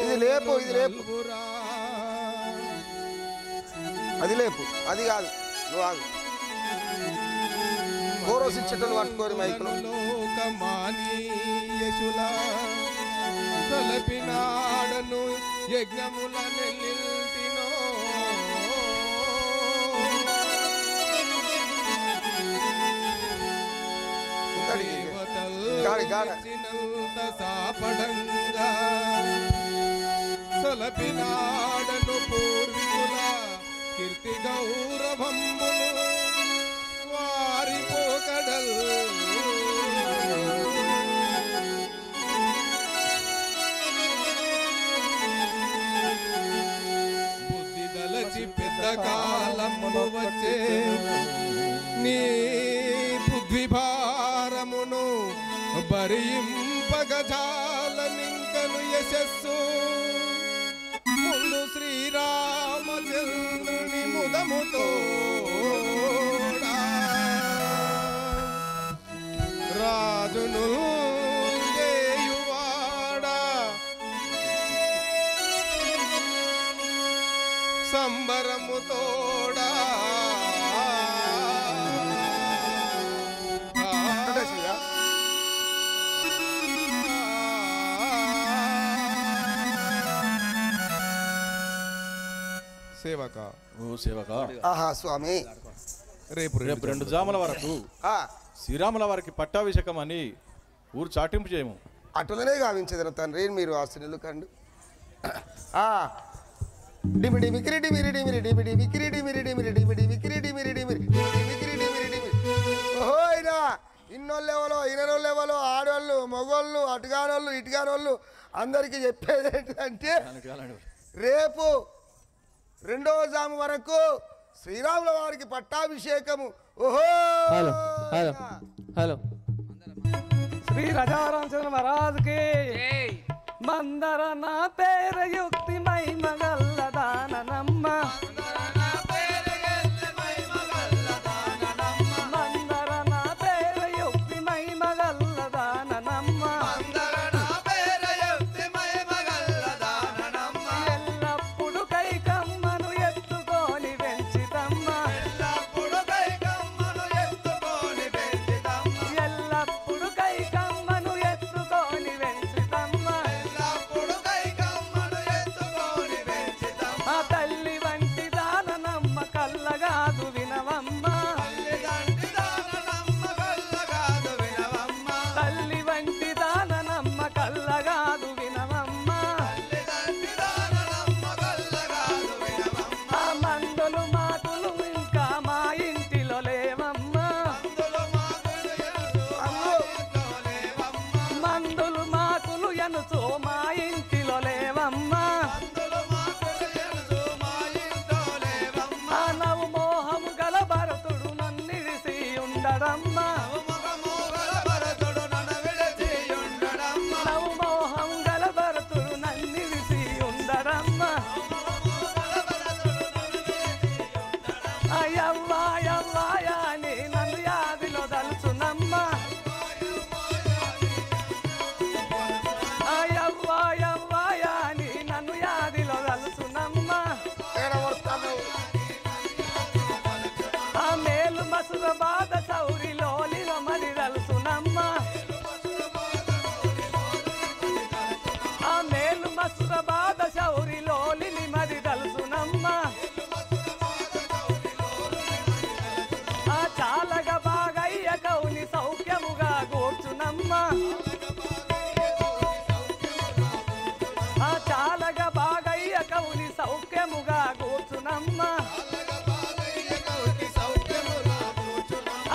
ఇది లేపు, ఇది లేపు, అది లేపు, అది కాదు, నువ్వు ఆగు. కోరస్ ఇచ్చేటోళ్ళు పట్టుకోరు మైకులు. తలపినాడను యజ్ఞముల నెల్లిల్తినో దేవతల్చినంత సాపడంగా తలపినాడను పూర్వీకుల కీర్తి గౌరవమును వారి పోకడల్ పెద్ద కాలము వచ్చే నీ పృథ్వీ భారమును భరింపగజాలనింకను యశస్సు ముందు శ్రీరామచంద్రుని ముదముతో రాజును సంబరముతోడా సేవక ఓ సేవక. ఆహా స్వామి, రేపు 2 జాముల వరకు శ్రీరాముల వారికి పట్టాభిషేకం అని ఊరు చాటింపు చేయము. అటులనే గావించదను తండ్రి, మీరు ఆశ్రయులు కండు. డిమిడి మికిరి డిమిరి డిమిరి డిమిడి మికిరి డిమిరి డిమిరి డిమిడి మికిరి డిమిరి డిమిరి మికిరి డిమిరి డిమిరి. ఓహో అయినా ఇన్నోళ్ళు ఎవరో ఇనరోళ్ళు ఎవరో ఆడవాళ్ళు మగవాళ్ళు అటుగానోళ్ళు ఇటుగానోళ్ళు అందరికీ చెప్పేది ఏంటంటే రేపు 2వ జాము వరకు శ్రీరాముల వారికి పట్టాభిషేకము. ఓహో హలో హలో హలో శ్రీ రాజారామచంద్ర మహారాజుకి మందర నా పేర యుక్తి మై మగల్లదానమ్మ మందర నా పేర యుక్తి మై మగల్లదానమ్మ ఎల్లప్పుడు కైకమ్మను ఎత్తుకొని పెంచితమ్మ ఎల్లప్పుడు కైకమ్మను ఎత్తుకొని పెంచితమ్మ తల్లి వంటి దాననమ్మ కల్లగాదు వినవమ్మ తల్లి వంటి దాననమ్మ కల్లగాదు వినవమ్మ ఆ మందులు మాటలు ఇంకా మా ఇంటిలో లేవమ్మ మందులు మాటలు ఎనుచో మా ఇంటిలో లేవమ్మ నవ్వు మోహము గల భరతుడు నన్నిడిసి ఉండడమ్మ నవ్వు మోహం గల భరతుడు నన్నిడిసి ఉండడమ్మ అయ్యవ్వా యవ్వాయాని నన్ను యాదిలో దలుచునమ్మ అయ్యవ్వా యవ్వాయాని నన్ను యాదిలో దలుచునమ్మ ఆ మేలు మసుర బాధ సౌరిలోలిన మరి దలుసునమ్మ ఆ మేలు మసుర బాధ సౌరిలోలిని మరి దలుసునమ్మ ఆ చాలగా బాగయ్య కౌని సౌఖ్యముగా కూర్చునమ్మ ఆ చాలగా బాగయ్య కౌని సౌఖ్యముగా కూర్చునమ్మ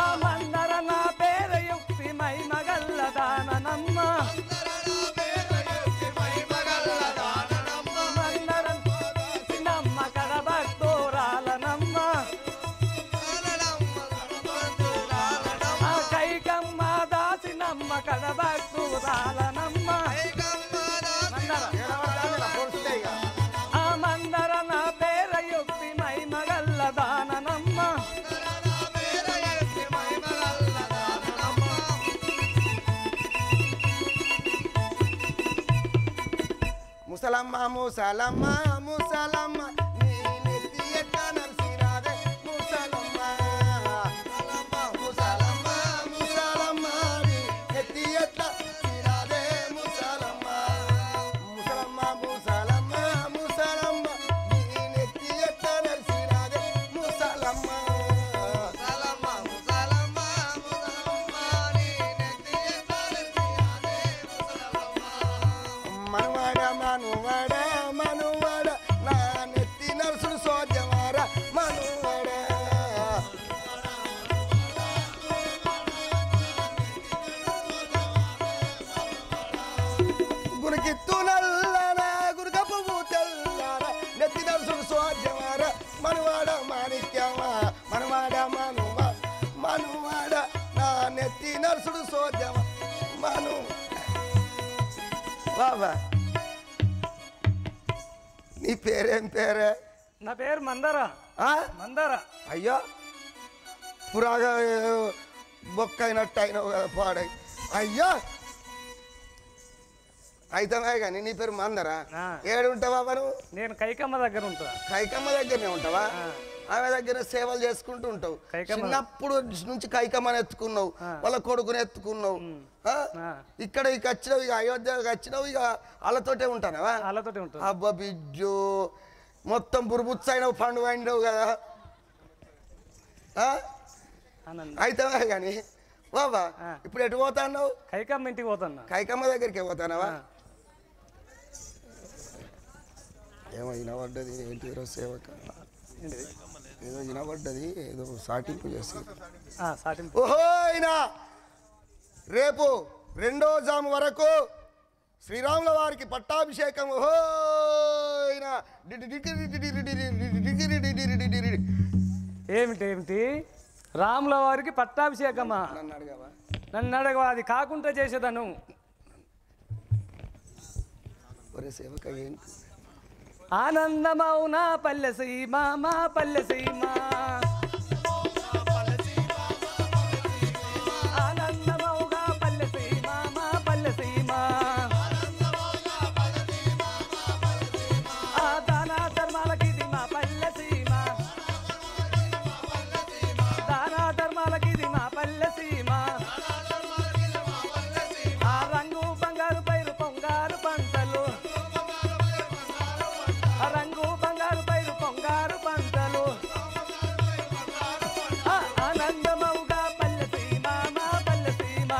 ఆ మందర నా పేర యుక్తి మై మగల్లదానమ్మ మందర సినమ్మ కడబట్టోరాలనమ్మ ఆ కైకమ్మ దాసినమ్మ కడబట్టోరాలనమ్మ ఆ మందర నా పేర యుక్తి మై మగల్లదానమ్మ ముసలమ్మ ముసలమ్మ ముసలమ్మ నీ నెత్తి ఎట్లా నలిసినాదే ముసలమ్మ ముసలమ్మ ముసలమ్మ నీ నెత్తి ఎట్లా నలిసినాదే ముసలమ్మ ముసలమ్మ ముసలమ్మ ముసలమ్మ నీ నెత్తి ఎట్లా నలిసినాదే ముసలమ్మ మనవాడ మనువాడ మనువాడ నా నెత్తి నరసుడు సోద్యమార మనువాడ గురికిత్తు నల్లన గురిక పువ్వు తెల్లన నెత్తి నరసుడు సోద్యమార మనవాడ మాణిక్యమా మనవాడ మనువా మనువాడ నా నెత్తి నరసుడు సోద్యమ మను బాబా నీ పేరేం పేరే నా పేరు మందర ఆ? మందర. అయ్యో పురాగా బొక్క అయినట్టు అయినావు కదా పాడై అయ్యో అయితమే కానీ నీ పేరు మందరా ఆ. ఏడు ఉంటావా నువ్వు నేను కైకమ్మ దగ్గర ఉంటా. కైకమ్మ దగ్గరనే ఉంటావా ఆ. ఆమె దగ్గర సేవలు చేసుకుంటూ ఉంటావు కైకమ్మ. చిన్నప్పుడు నుంచి కైకమ్మని ఎత్తుకున్నావు ఆ. వాళ్ళ కొడుకుని ఎత్తుకున్నావు ఆ? ఆ. ఇక్కడికి వచ్చినావు ఇక అయోధ్యకి వచ్చినావు ఇక వాళ్ళతోటే ఉంటానవా వాళ్ళతోటి ఉంటా. అబ్బా బిజ్జు మొత్తం బురుబుచ్చైనవు పండు వండినవు కదా ఆ? ఆనంద్. అయితే కానీ బాబా ఆ. ఇప్పుడు ఎటు పోతా అన్నావు కైకమ్మ ఇంటికి పోతున్నా. కైకమ్మ దగ్గరికి పోతానవా ఆ. ఏమో వినబడ్డది ఏంటి ఈరోజు సేవక ఏంటిది? ఏదో వినబడ్డది ఏదో సాటింపు చేస్తుంది సాటింపు. ఓహో అయినా రేపు 2వ జాము వరకు శ్రీరాముల వారికి పట్టాభిషేకం ఓహో అయినా ఏమిటి ఏమిటి రాముల వారికి పట్టాభిషేకమా? నన్ను అడగవా నన్ను అడగవా? అది కాకుండా చేసేదను. ఒరే సేవక ఏంటి ఆనందమౌనా పల్లె సీమ మా పల్లె సీమ ఆనందమౌగా పల్లె సీమ మా పల్లె సీమ ఆ దానా ధర్మాలకి ఇది మా పల్లె సీమ దానా ధర్మాలకి ఇది మా పల్లె సీమ ఆ రంగు బంగారు పైరు పొంగారు పంటలు రంగు బంగారు పైరు పొంగారు పంటలు ఆనందమౌగా పల్లె సీమ మా పల్లె సీమ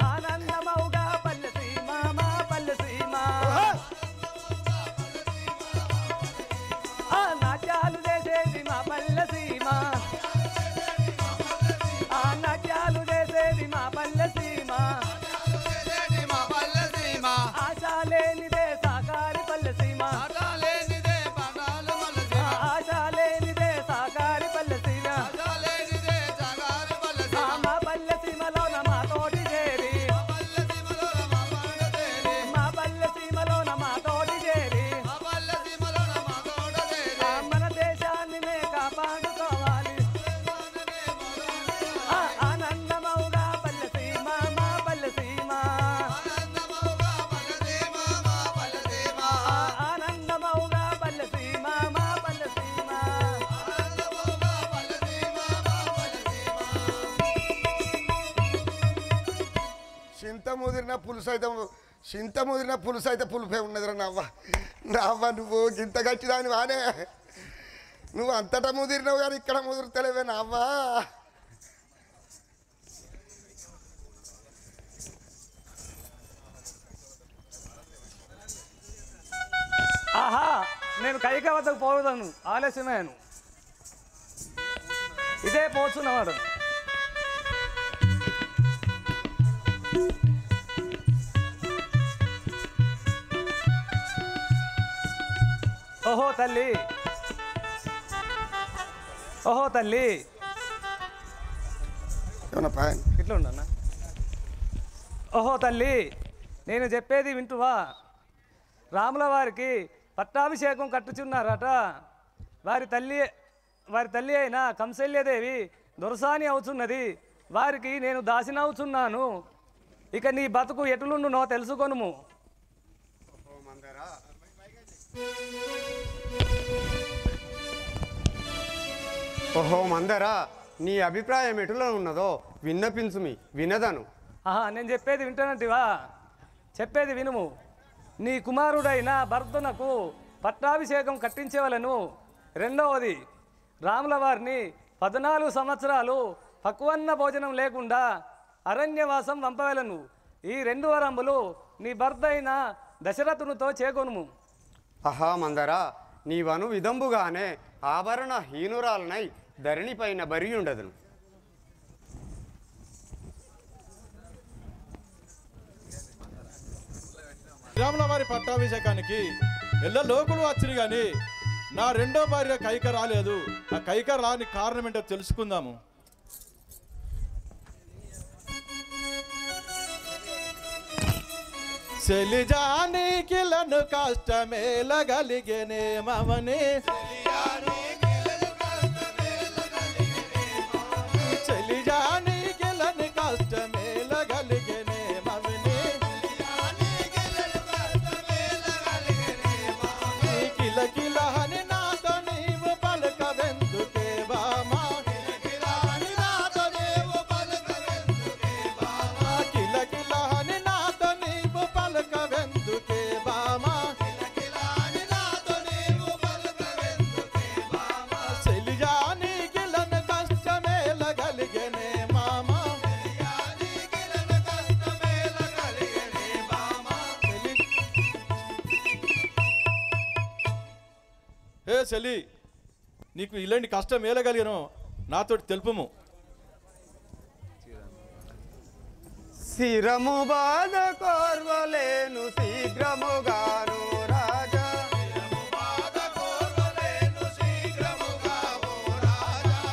ఆనందమౌగా పల్లె సీమ మా పల్లె సీమ నాట్యాలు చేసేది మా పల్లె సీమ నాట్యాలు చేసేది మా పల్లె సీమ ఆశా లేనిదే సాకారి పల్లె సీమ ఆశా లేనిదే సాకారి పల్లె సీమ మా పల్లె సీమలోన మా తోటి చేరి మా పల్లె సీమలోన మా తోటి చేరి మన దేశాన్ని మే కాపాడుకోవాలి ఆనందమౌగా పల్లె సీమ మా పల్లె సీమ ఆనందమౌగా పల్లె సీమ మా పల్లె సీమ చింత ముదిరిన పులుసు అయితే పులుపే ఉన్నదిరా నవ్వ నవ్వ నువ్వు గింత గట్టిదాని వానే నువ్వు అంతటా ముదిరినావు కానీ ఇక్కడ ముదురుతలేవే నవ్వా ఆహా నేను కైక వద్దకు పోవదను ఆలస్యమేను ఇదే పోతున్నవాడు ఓహో తల్లి ఓహో తల్లి ఏమన్నా పాయన్ ఇట్లా ఉండన్నా ఓహో తల్లి నేను చెప్పేది వింటువా రాముల వారికి పట్టాభిషేకం కట్టుచున్నారట వారి తల్లి అయిన కంసల్యదేవి దొరసాని అవుతున్నది వారికి నేను దాసినవుతున్నాను ఇక నీ బతుకు ఎటులుండునో తెలుసుకొనుము. ఓహో మందరా, నీ అభిప్రాయం ఎటులో ఉన్నదో విన్నపించుమి, వినదను. ఆహా, నేను చెప్పేది వింటానంటివా? చెప్పేది వినుము. నీ కుమారుడైన భరతునకు పట్టాభిషేకం కట్టించేవలను. రెండవది, రాముల వారిని 14 సంవత్సరాలు పక్వన్న భోజనం లేకుండా అరణ్యవాసం పంపవలను. ఈ 2 వరములు నీ భర్త అయిన దశరథునితో చేకొనుము. అహా మందరా, నీవను విధంబుగానే ఆభరణ హీనురాలనై ధరణిపైన బరియుండదును. శ్రీరాముల వారి పట్టాభిషేకానికి ఎల్ల లోకులు వచ్చిరు కానీ నా రెండో భార్య కైక రాలేదు. ఆ కైక రాని కారణం ఏంటో తెలుసుకుందాము. చెలిజానికిలను కష్టమేలగలిగేనే మమని చెలిజానికిలను కష్టమేలగలిగేనే మమని కిల కిల అని నాతో నీవు పలకవెందుకే బామా కిల కిల అని నాతో నీవు పలకవెందుకే బామా చెలిజానికిలను కష్టమేలగలిగేనే మామా ఏ చెల్లి, నీకు ఇలాంటి కష్టం ఏలగలిగాను నాతోటి తెలుపుము. శిరము బాధ కోర్వలేను శీఘ్రముగాను రాజా.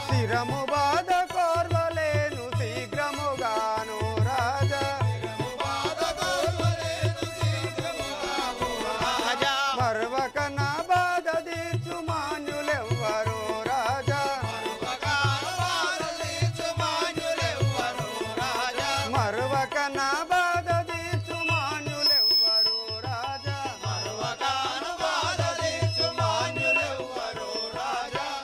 శిరము బాధ కోర్వలేను శీఘ్రముగాను రాజా. మరవక నా బాధ తీర్చు మాన్యులెవ్వరు రాజా. మరవక నా బాధ తీర్చు మాన్యులెవ్వరు రాజా.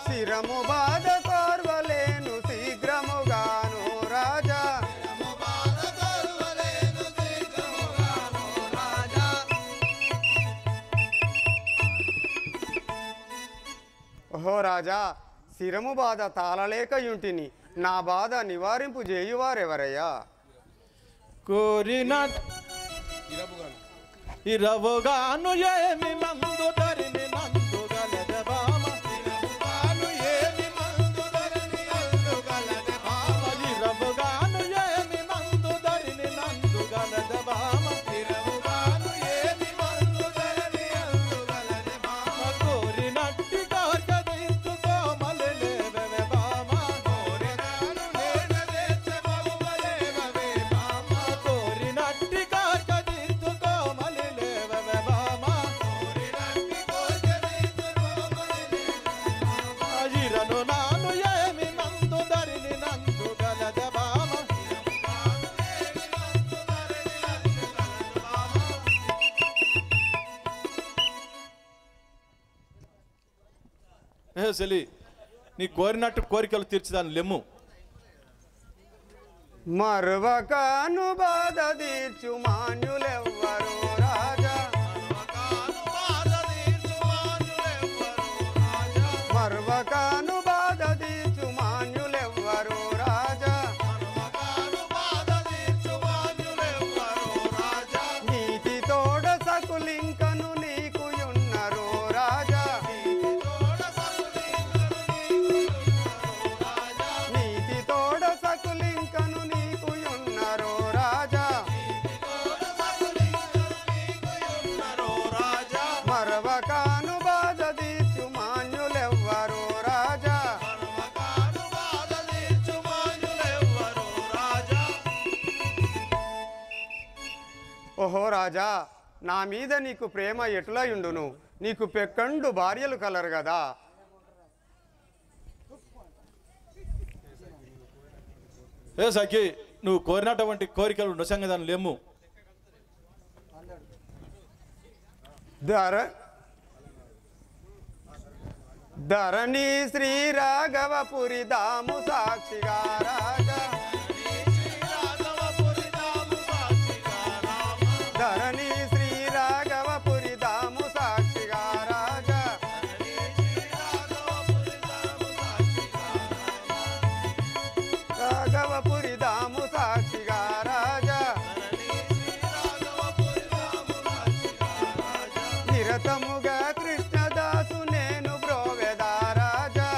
శిరము బాధ కోర్వలేను శీఘ్రముగాను రాజా. ఓహో రాజా, శిరము బాధ తాళలేకయుంటిని, నా బాధ నివారింపు చేయువారెవరయ్యా? కోరిన ఇరవుగాను ఏమి మందు ధరిని నందు గలద బామ ఇరవుగాను ఏమి మందు ధరిని నందు గలద బామ ఇరవుగాను ఏమి మందు ధరిని నందు గలద బామ ఇరవుగాను ఏమి మందు ధరిని నందు గలద బామ కోరినట్టి కోర్కదించుకో మలలేవె బామ కోరినాను నేను తెచ్చబవువలేవె బామ కోరినట్టి కోర్కదించుకో మలలేవె బామ కోరినట్టి కోర్కదించుకో మలలేవె ఇరను నాను ఏమి మందు ధరిని నందు గలద బామ ఏ చెల్లి, నీ కోరినట్టు కోరికలు తీర్చిదాన్ని లెమ్ము. మరవకాను బాధ తీర్చు మాన్యులెవ్వరు రాజా. మరవకాను బాధ తీర్చు మాన్యులెవ్వరు రాజా. నీతి తోడ సకులింకను నీకు యున్నరు రాజా. నీతి తోడ సకులింకను నీకు యున్నరు రాజా. మరవకాను బాధ తీర్చు మాన్యులెవ్వరు రాజా. ఓహో రాజా, నా మీద నీకు ప్రేమ ఎటులయుండును? నీకు పెక్కండు భార్యలు కలరు కదా. ఏ సఖి, నువ్వు కోరినటువంటి కోరికలు నొసంగదాన్ని లేము. ధరణి శ్రీ రాఘవపురి దాము సాక్షిగా రాజా ధరణి శ్రీ రాఘవపురి దాము సాక్షిగా రాజా రాఘవపురి దాము సాక్షిగా రాజా నిరతముగా కృష్ణదాసు నేను బ్రోవెదా రాజా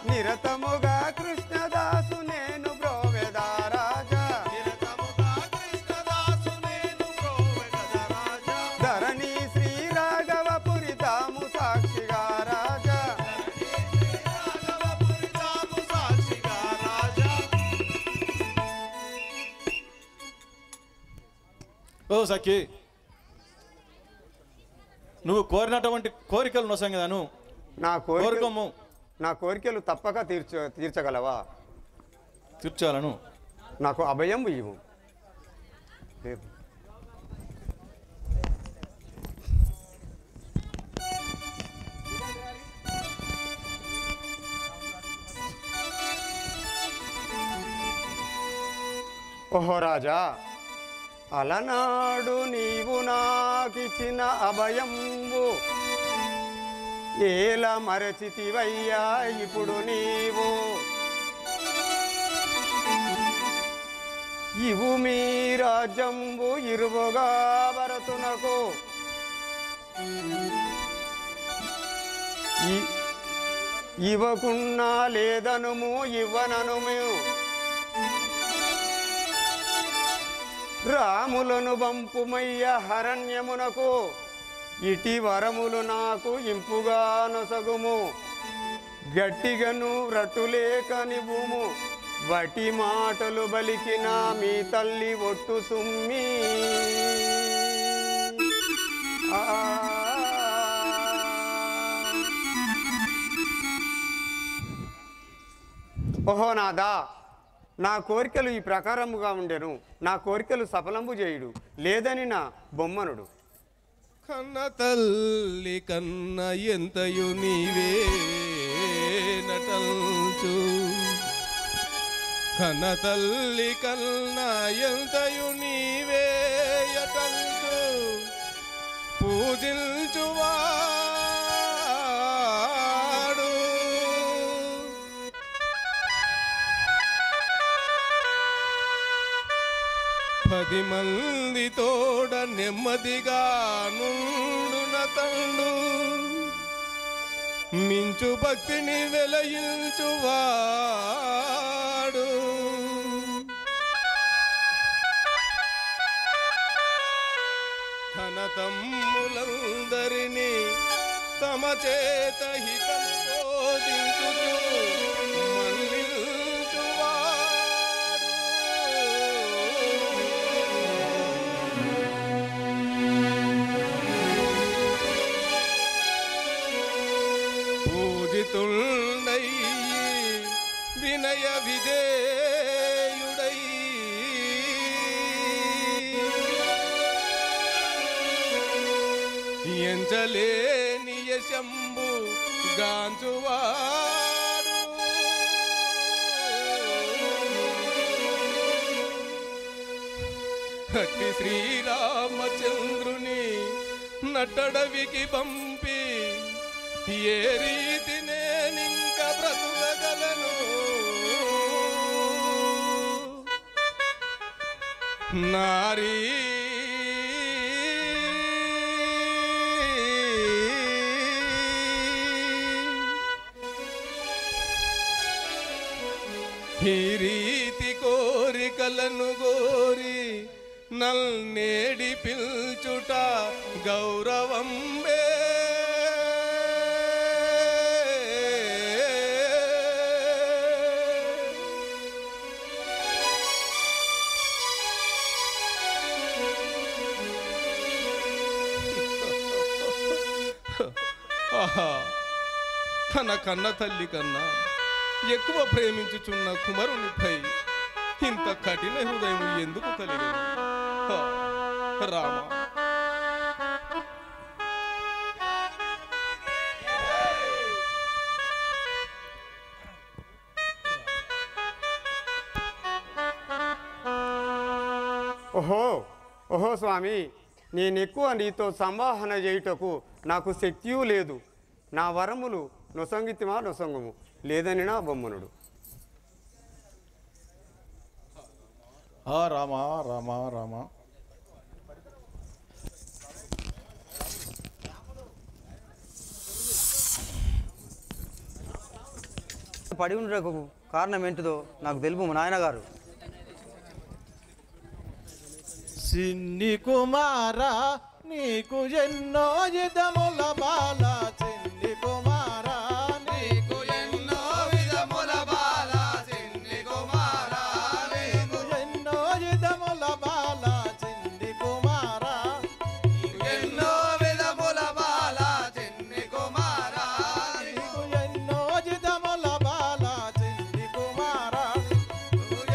నిరతముగా కృష్ణదాసు నేను బ్రోవెదా రాజా ధరణి శ్రీ రాఘవపురి దాము సాక్షిగా రాజా ఓ సఖి, నువ్వు కోరినటువంటి కోరికలు నొసంగదాను కోరుకోము. నా కోరికలు తప్పక తీర్చగలవా? తీర్చాలను. నాకు అభయం ఇవ్వు. ఓహో రాజా, అలనాడు నీవు నాకిచ్చిన అభయంబు ఏల మరచితివయ్యా ఇప్పుడు నీవు ఇవు మీ రాజ్యంబు ఇరువుగా భరతునకు ఇవ్వకున్నా లేదనుము ఇవ్వననుము రాములను బంపుమయ్య హరణ్యమునకు ఇటి వరములు నాకు ఇంపుగా నొసగుము గట్టిగను రట్టులేక నివ్వుము వటి మాటలు బలికిన మీ తల్లి ఒట్టు సుమ్మి ఓహో నాదా, నా కోరికలు ఈ ప్రకారముగా ఉండెను. నా కోరికలు సఫలంబు చేయుడు లేదని నా బొమ్మనుడు. కన్న తల్లి కన్న ఎంతయు నీవే నటల్చు కన్న తల్లి కన్న ఎంతయు నీవే యటల్చు పూజించువాడు పది మంది తోడ నెమ్మదిగా నుండున తండు మించు భక్తిని వెలయించువాడు తన తమ్ములందరినీ తమ చేత హితం బోధించుచు పూజితుండయ్యి వినయ విధేయుడై ఎంచలేని యశంబు గాంచువాడు అట్టి శ్రీరామచంద్రుని నట్టడవికి పంపి ఏ రీతి నేనింక బ్రతుకగలను నారీ ఈ రీతి కోరికలను గోరి నల్నేడి పిల్చుట గౌరవంబే ఆహా, తన కన్న తల్లి కన్నా ఎక్కువ ప్రేమించుచున్న కుమరునిపై ఇంత కఠిన హృదయం ఎందుకు కలిగను? రామ, ఓహో ఓహో స్వామి, నేనెక్కువ నీతో సంభాషణ చేయుటకు నాకు శక్తియూ లేదు. నా వరములు నొసంగితిమా నొసంగము లేదని నా బొమ్మనుడు. రామ రామ రామ. పడి ఉండకు కారణం ఏంటిదో నాకు తెలుపు నాయనగారు. సిన్ని కుమారా నీకు ఎన్నో విధముల బాల, చిన్ని కుమారా నీకు ఎన్నో విధముల బాల, చిన్ని కుమారా నీకు ఎన్నో విధముల బాల, చిన్ని కుమారా ఎన్నో విధముల బాల, చిన్ని కుమారా నీకు ఎన్నో విధముల బాల, చిన్ని కుమారా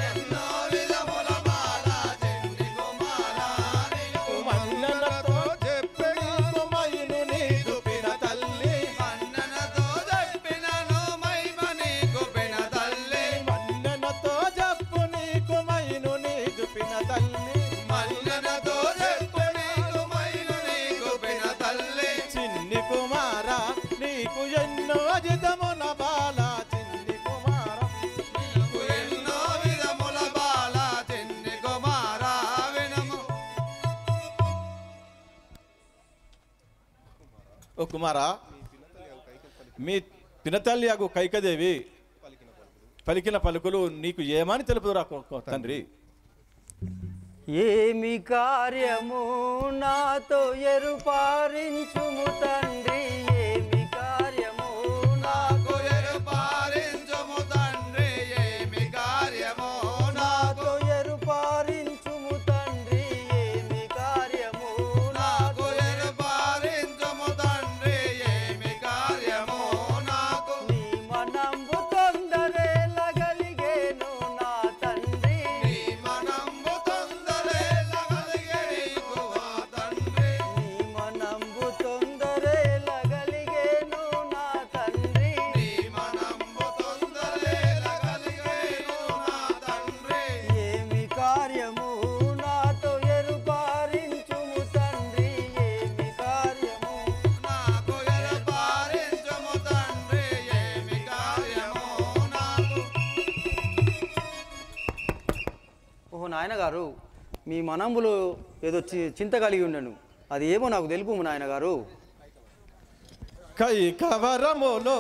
ఎన్నో విధముల బాల, చిన్ని కుమారా నీకు మన్ననతో చెప్పే మైను నీకు పిన తల్లి, మన్ననతో చెప్పినను మైమ నీకు పిన తల్లి, మన్ననతో చెప్పు నీకు మైను నీకు పిన తల్లి, మన్ననతో చెప్పు నీకు మైను నీకు పిన తల్లి, చిన్ని కుమారా నీకు ఎన్నో విధముల బాల, చిన్ని కుమారా నీకు ఎన్నో విధముల బాల, చిన్ని కుమారా వినము. ఓ కుమారా, మీ పినతల్లి అగు కైకదేవి పలికిన పలుకులు నీకు ఏమని తెలుపుదురా తండ్రి? ఏమి కార్యము నాతో ఎరుపారించుము తండ్రి, ఏమి కార్యము నాకు ఎరుపారించుము తండ్రి, ఏమి కార్యము నాతో ఎరుపారించుము తండ్రి, ఏమి కార్యము నాకు ఎరుపారించుము తండ్రి, ఏమి కార్యము నాకు నీ మనంబు తొందరేలగలిగేను నా తండ్రి, నీ మనంబు తొందరేలగలిగే నీకు ఆ తండ్రి, నీ మనంబు తొందరేలగలిగేను నా తండ్రి, నీ మనంబు తొందరేలగలిగేను నా తండ్రి, ఏమి కార్యము నాతో ఎరుపారించుము తండ్రి, ఏమి కార్యము నాకు ఎరుపారించుము తండ్రి, ఏమి కార్యము నాకు. ఓహో నాయనగారు, మీ మనంబులో ఏదో చింత కలిగి ఉండను, అది ఏమో నాకు తెలుపు నాయనగారు. కైకవరములో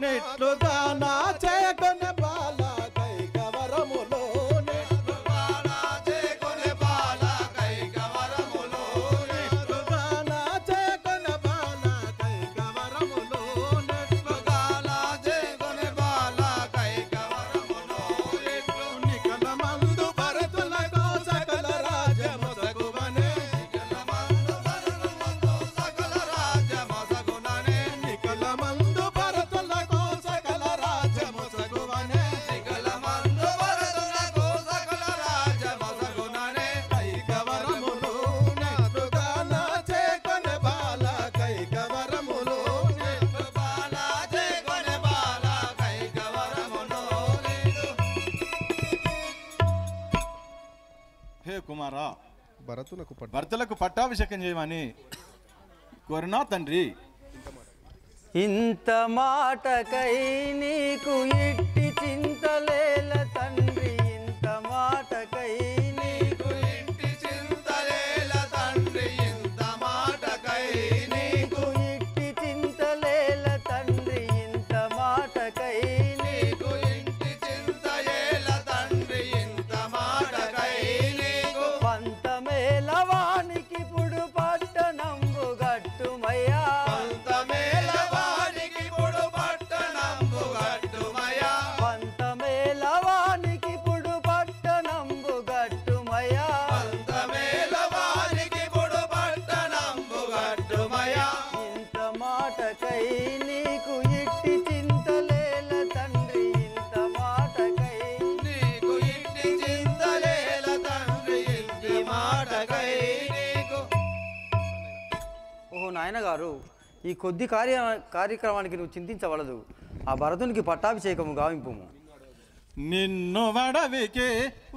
నెట్లుగా నా చేకొనే బాల, కైకవరములో నెట్లుగా నా చేకొనే బాల, కైకవరములో నెట్లుగా నా చేకొనే బాల, కైకవరములో నెట్లుగా నా చేకొనే బాల, కైకవరములో నెట్లు నికల మందు భరతులకు సకల రాజ్యము సగువనే, నికల మందు భరతులకు సకల రాజ్యము సగుననే, నికల మందు భరతులకు సకల రాజ్యము సగువనే, నికల మందు భరతులకు సకల రాజ్యము సగుననే, కైకవరములు నెట్లుగా నా చేకొనే బాల, కైకవరములు నెట్లుగా నా చేకొనే బాల, కైకవరములు లేదు. హే కుమారా, భర్తలకు పట్టాభిషేకం చేయమని కోరినా తండ్రి. ఇంత మాటకై నీకు ఇట్టి చింతలేల తండ్రి, ఇంత మాటకై నీకు ఇంటి చింతలేల తండ్రి, ఇంత మాటకై నీకు ఇట్టి చింతలేల తండ్రి, ఇంత మాటకై నీకు ఇంటి చింతలేల తండ్రి, ఇంత మాటకై నీకు పంతమేల వానికి పుడు పట్టణంబు గట్టుమయ్యా, పంతమేల వానికి పుడు పట్టణంబు గట్టుమయ, పంతమేల గారు ఈ కొద్ది కార్యక్రమానికి నువ్వు చింతించవలదు. ఆ భరతునికి పట్టాభిషేకము గావింపుము. నిన్ను వడవికి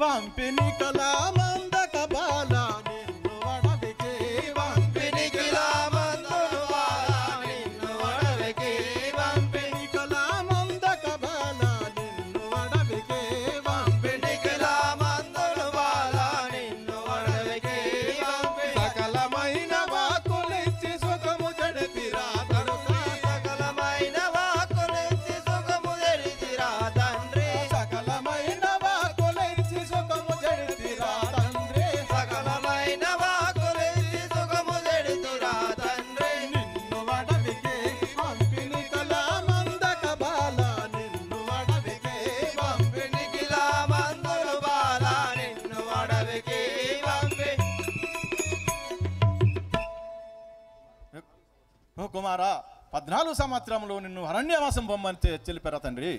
వంపిని కలామందక బాల నిన్ను వడవికి వంపిని కలామందక బాల నిన్ను వడవికి వంపిని కలామందక బాల నిన్ను వడవికి వంపిని కలామందక బాల నిన్ను వడవికి వంపి సకలమైన వాకులిచ్చి సుఖము జడితిరా తరుక సకలమైన వాకులిచ్చి సుఖము జడితిరా తండ్రి సకలమైన వాకులిచ్చి సుఖము జడితిరా తండ్రి సకలమైన వాకులిచ్చి సుఖము జడితిరా తండ్రి నిన్ను వడవికి పంపిని కలామందక బాల నిన్ను వడవికి పంపిని కలామందక బాల నిన్ను వడవికి పంపి ఓ కుమారా 14 సంవత్సరంలో నిన్ను అరణ్యవాసం పొమ్మని తెలిపారా తండ్రి?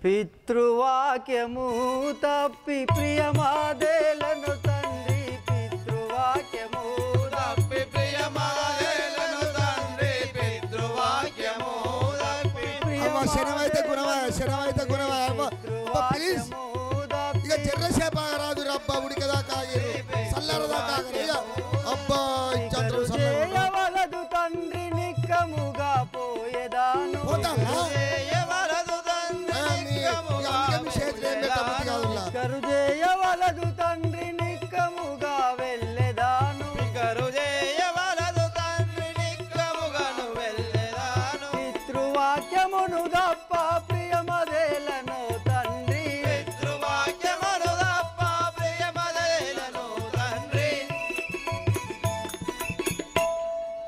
పితృవాక్యము తప్పి ప్రియమాదేలను తండ్రి పితృవాక్యము తప్పి ప్రియమాదేలను తండ్రి పితృవాక్యము తప్పి అమ్మ శనమైతే గుణమా అమ్మ ప్లీజ్ ఇక చెర్రసేపు ఆగరాదు రబ్బా ఉడికదా కాగిరు సల్లరదా కాగరు ఇక అబ్బా చంద్రం చేయవలదు తండ్రి నిక్కముగా పోయేదాను కరుజేయవలదు తండ్రి నిక్కముగా వెళ్ళేదాను కరుజేయవలదు తండ్రి నిక్కముగాను వెళ్ళేదాను పితృవాక్యమును తప్ప ప్రియమదేలను తండ్రి పితృవాక్యమును తప్ప ప్రియమదేలను తండ్రి.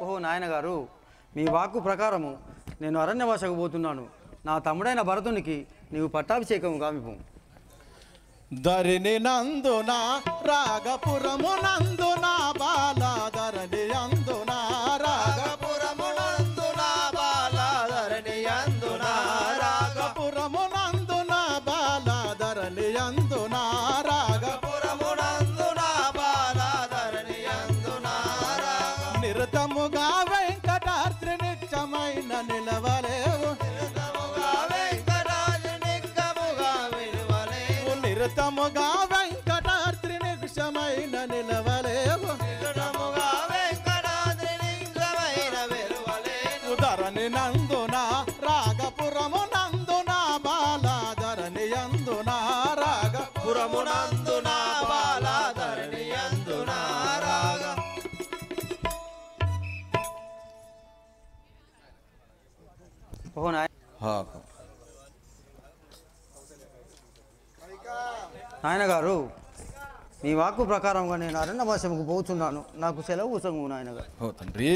ఓహో నాయన గారు, మీ వాక్కు ప్రకారము నేను అరణ్యవాసకు పోతున్నాను. నా తమ్ముడైన భరతునికి నీవు పట్టాభిషేకము గావిపు. ధరిని నందున రాగపురము నందున బాల ధరణి అందున రాగపురము నందున బాల ధరణి అందున రాగపురము నందున బాల ధరణి అందున రాగపురము నందున బాల ధరణి అందున నిరతముగా వెంకటాద్రి నిత్యమైన నిలవలేవు నిరతముగా వెంకటాద్రి నిక్షమైన నిలవలేవు ధరణి నందున రాగపురము నందున బాల ధరణి అందున రాగపురము నందున బాల ధరణి అందున రాగ ఓహో నాయన గారు, మీ వాక్కు ప్రకారంగా నేను అరణ్యవాసముకు పోతున్నాను. నాకు సెలవు సంగు నాయన గారు. ఓ తండ్రి,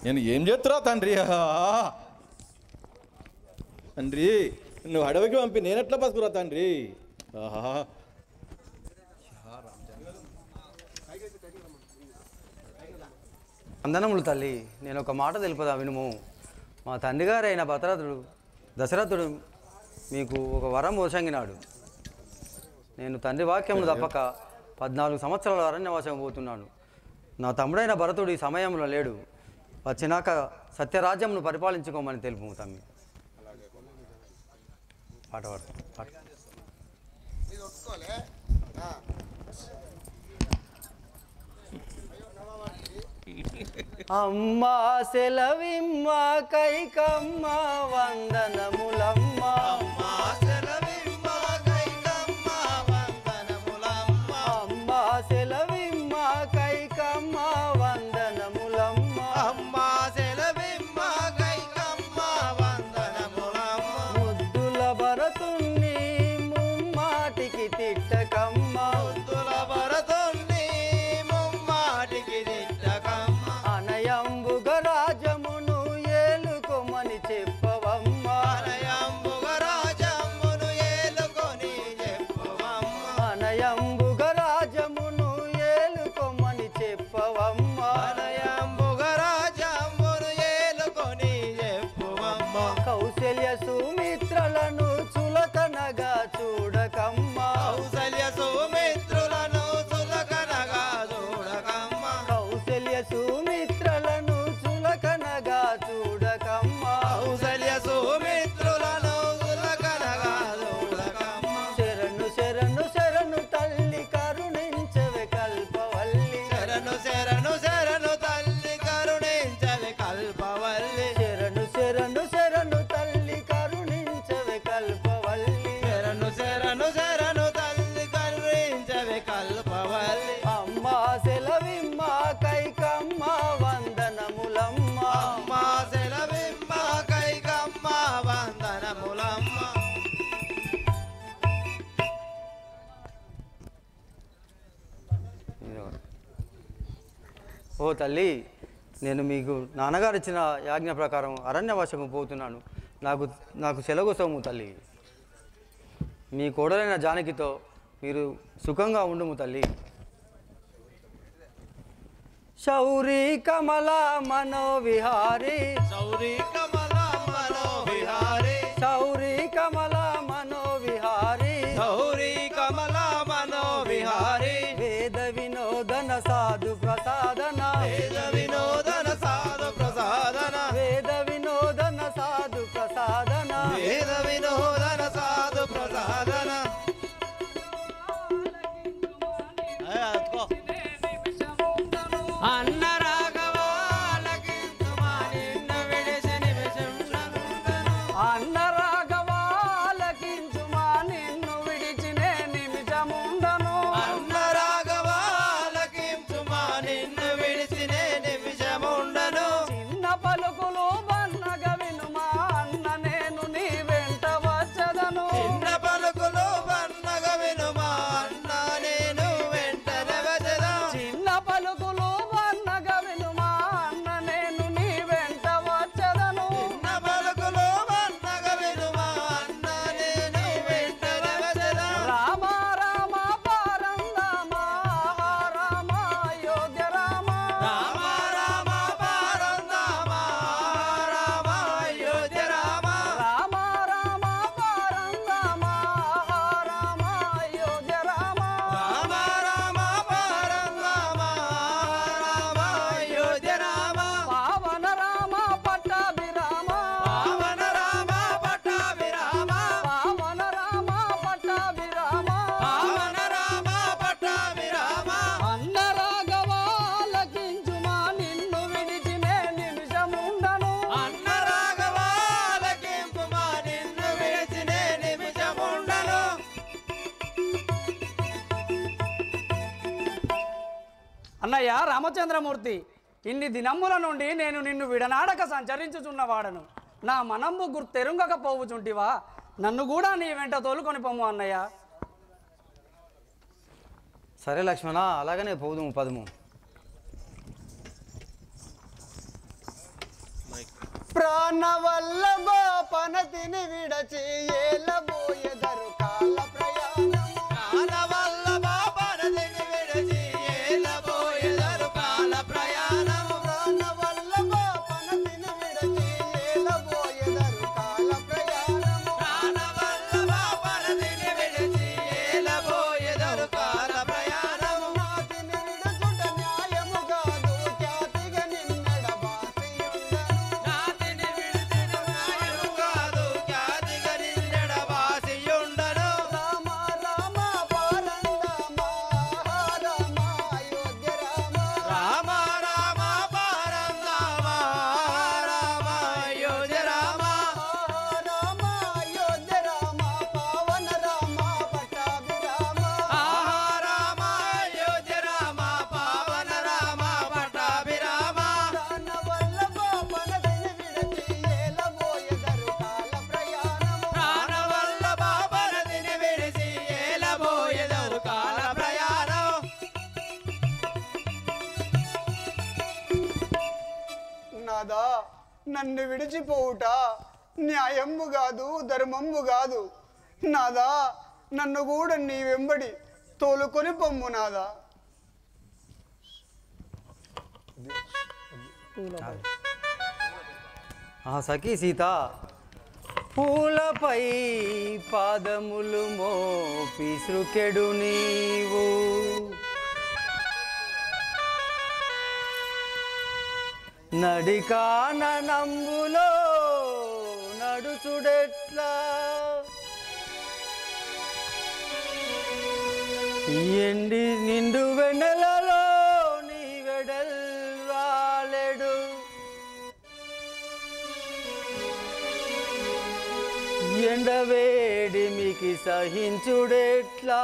నేను ఏం చేస్తున్నా తండ్రి? తండ్రి నువ్వు అడవికి పంపి నేనెట్లా బతుకురా తండ్రి? వందనములు తల్లి, నేను ఒక మాట తెలుపదా వినుము. మా తండ్రి గారైన దశరథుడు మీకు ఒక వరం వసంగినాడు. నేను తండ్రి వాక్యమును తప్పక 14 సంవత్సరాల అరణ్యవాసం పోతున్నాను. నా తమ్ముడైన భరతుడు ఈ సమయంలో లేడు. వచ్చినాక సత్యరాజ్యంను పరిపాలించుకోమని తెలుపు తమ్మి. పాట పాట అమ్మా సెలవిమ్మ కైకమ్మ వందనములమ్మ సెలవిమ్మ కైకమ్మ వందనములమ్మ అమ్మా సెలవిమ్మ కైకమ్మ వందనములమ్మ ముద్దుల భరతుణ్ణి ముమ్మాటికి తిట్టకమ్మ ముద్దుల భరతుణ్ణి ముమ్మాటికి తిట్టకమ్మ అనయంబుగ రాజమును ఏలుకోమని చెప్పవమ్మ ఓ తల్లి, నేను మీకు నాన్నగారు ఇచ్చిన యాజ్ఞ ప్రకారం అరణ్యవాసము పోతున్నాను. నాకు సెలవుసము తల్లి. మీ కోడలైన జానకితో మీరు సుఖంగా ఉండుము తల్లి. శౌరి కమల మనోవిహారి, శౌరి కమల మనోవిహారి, శౌరి కమల మనోవిహారి, శౌరి కమల మనోవిహారి, వేద వినోదన సాధు ప్రసాదన, వేద వినోదన సాధు ప్రసాదన, వేద వినోదన సాధు ప్రసాదన, వేద వినోదన సాధు ప్రసాదన. అన్న అన్న రాఘవాలకించుమా నిన్ను విడిచినే నిమిషముండను. అన్న రాఘవాలకించుమా నిన్ను విడిచినే నిమిషముండను. చిన్న పలుకులు బన్నగ వినుమా అన్న నేను నీ వెంట వచ్చదను. చిన్న పలుకులు బన్నగ వినుమా అన్న నేను వెంటనే వచ్చెదను. చిన్న పలుకులు బన్నగ వినుమా అన్న నేను నీ వెంట వచ్చదను. చిన్న పలుకులు బన్నగ వినుమా అన్న నేను వెంటనే వచ్చెదను. రామ రామ పారందామ రామ అయోధ్య రామ. రామ రామ పారందామ రామ అయోధ్య రామ. రామ రామ పారందామ రామ అయోధ్య రామ. రామ రామ పారందామ రామ అయోధ్య రామ. పావన రామ పట్టాభిరామ. పావన రామ పట్టాభిరామ. పావన రామ పట్టాభిరామ. పావన రామ పట్టాభిరామ. అన్న రాఘవాలకించుమా నిన్ను విడిచినే నిమిషముండను. అన్న రాఘవాలకింపుమా నిన్ను విడిచినే నిమిషముండను. అన్నయ్య రామచంద్రమూర్తి, ఇన్ని దినముల నుండి నేను నిన్ను విడనాడక సంచరించుచున్నవాడను. నా మనంబు గుర్తెరుంగకపోవుచుంటివా? నన్ను కూడా నీ వెంట తోలుకొని పొమ్ము అన్నయ్య. సరే లక్ష్మణ, అలాగనే పోదుము పదము. ప్రాణవల్లభ పనతిని విడచి ఏలబోయెదరు కాల ప్రయాణము. ప్రాణవల్లభ పరదిని విడిచి ఏలబోయెదరు కాల ప్రయాణము. ప్రాణవల్లభ పనతిని విడచి ఏలబోయెదరు కాల ప్రయాణము. ప్రాణవల్లభ పరదిని విడిచి ఏలబోయెదరు కాల ప్రయాణము. నాతిని విడుచుట న్యాయము కాదు, ఖ్యాతిగా నిన్నడ బాసియుండను. నాతిని విడిచిన న్యాయము కాదు, ఖ్యాతిగా నిన్నెడ వాసియుండను. రామ రామ పారందామ రామ అయోధ్య రామ. రామ రామ పారందామ రామ అయోధ్య రామ. రామ అయోధ్య రామ పావన రామ పట్టాభిరామ. ఆహా రామ అయోధ్య రామ పావన రామ పట్టాభిరామ. ప్రాణవల్లభ పనతిని విడచి ఏలబోయెదరు కాల ప్రయాణము. ప్రాణవల్లభ పరదిని విడిచి ఏలబోయెదరు కాల ప్రయాణం. నాదా, నన్ను విడిచిపోవుట న్యాయము కాదు, ధర్మము కాదు. నాదా, నన్ను కూడా నీ వెంబడి తోలుకొని పొమ్ము నాదా. ఆ సఖీ సీత, పూలపై పాదములు మోపి సృకెడు నీవు, నడికానంబులో నడుచుడెట్లా, ఎండి నిండు వెన్నెలలో నీ వెడల్ రాలెడు, ఎండవేడిమికి సహించుడెట్లా,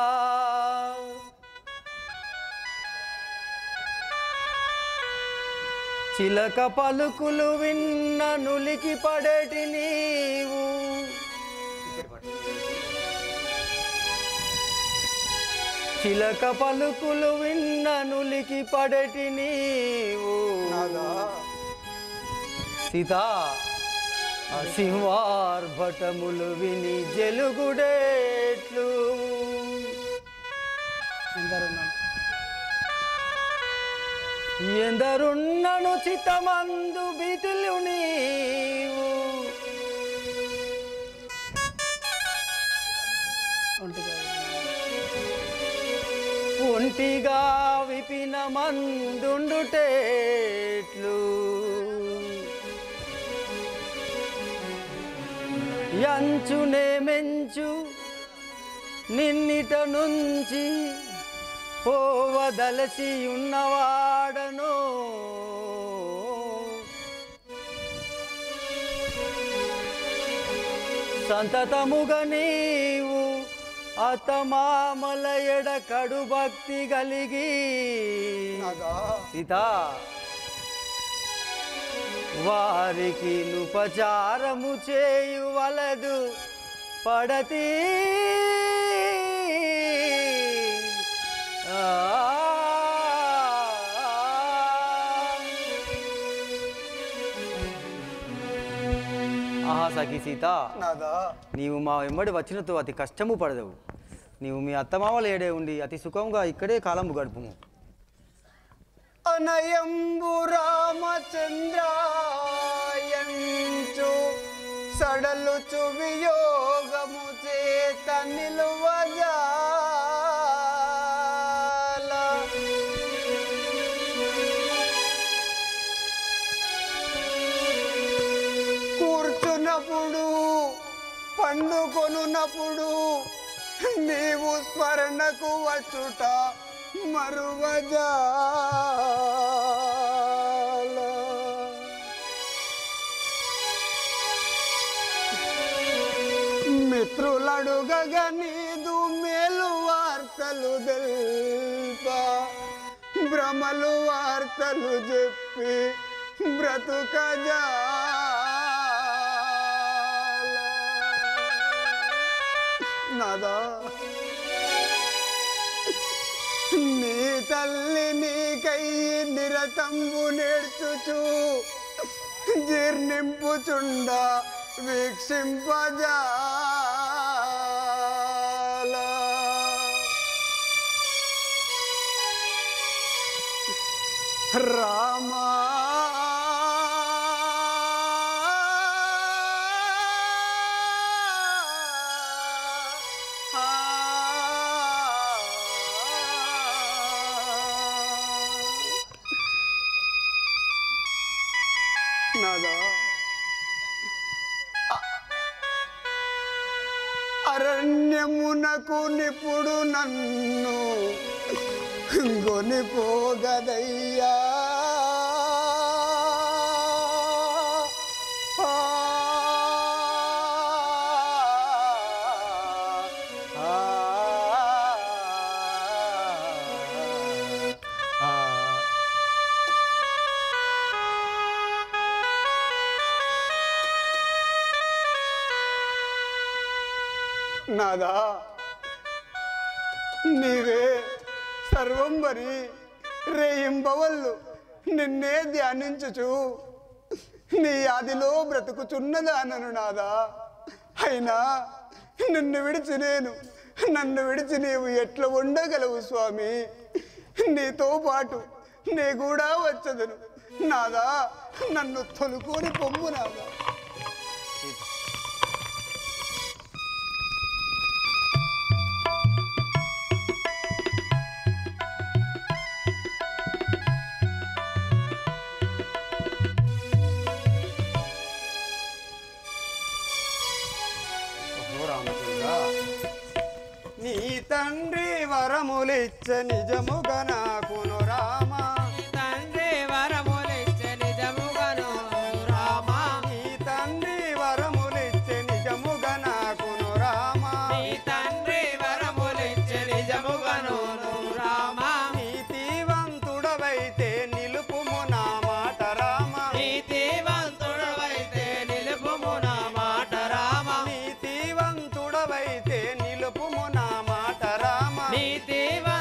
చిలక పలుకులు విన్న నులికి పడేటి నీవు, చిలక పలుకులు విన్ననులికి పడటి నీవు సీతా సింహార్భటములు విని జలుగుడేట్లు ఎందరున్నను చిత్తమందు బితులు నీవు ఒంటిగా విపిన మందుండుటేట్లు యంచునే మెంచు నిన్నిట నుంచి పోవదలసి ఉన్నవాడను సంతతముగా నీవు అతమామల ఎడ కడు భక్తి కలిగి సీతా వారికి నుపచారము చేయువలదు పడతి ఆహా సఖి సీత నీవు మా వెంబడి వచ్చినతో అతి కష్టము పడదవు నీవు మీ అత్తమామల ఏడే ఉండి అతి సుఖంగా ఇక్కడే కాలము గడుపుము అనయంబు రామచంద్రాయంచు సడలుచు వియోగము చేత నిలువజాల కూర్చున్నప్పుడు పండుకొనున్నప్పుడు నీవు స్మరణకు వచ్చుట మరువజాల మిత్రులడుగగా నీదు మేలు వార్తలు తెల్ప భ్రమలు వార్తలు చెప్పి బ్రతుకజాల నాదా నీ తల్లి నీకై నిరతంబు నేర్చుచు జీర్ణింపుచుండ వీక్షింపజాల రామా అరణ్యమునకు నిపుడు నన్ను గొనిపోగదయ్యా నాదా నీవే సర్వం మరి రేయింబవళ్ళు నిన్నే ధ్యానించుచు నీ ఆదిలో బ్రతుకుచున్నదానను నాదా అయినా నన్ను విడిచి నీవు ఎట్లా ఉండగలవు స్వామి నీతో పాటు నే కూడా వచ్చదను నాదా నన్ను తొలుకొని పొమ్ము నాదా నీ తండ్రి వరములిచ్చ నిజముగా నాకును రామ తండ్రి వరములిచ్చ నిజముగను రామ నీ తండ్రి వరములిచ్చ నిజముగా నాకును రామ నీ తండ్రి వరములిచ్చ నిజముగను రామ నీతివంతుడవైతే నిలుపుము నా మాట రామ నీతివంతుడవైతే నిలుపుము నా మాట రామ నీతివంతుడవైతే నిలుపుము నా మాట రామ నీతివంతుడవైతే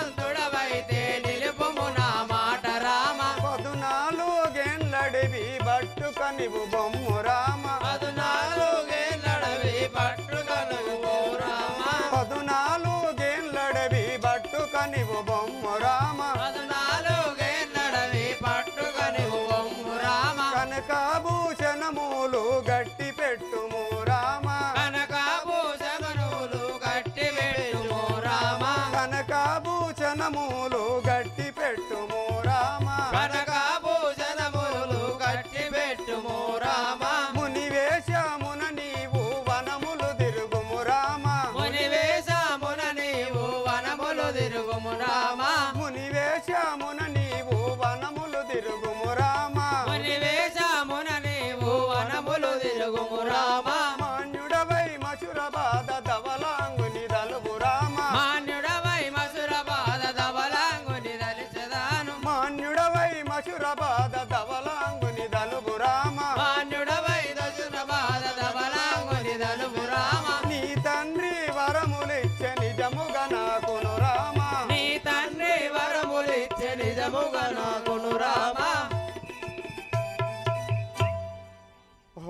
మసురబాద ధవలాంగుని దలుపు రామ మాన్యుడవై మసురబాద ధవలాంగుని దలిచెదాను మాన్యుడవై మసురబాద ధవలాంగుని దలుపు రామ మాన్యుడవై మసురబాద ధవలాంగుని దలుపు రామ నీ తండ్రి వరములిచ్చే నిజముగా నాకును రామ నీ తండ్రి వరములిచ్చే నిజముగా నాకును రామ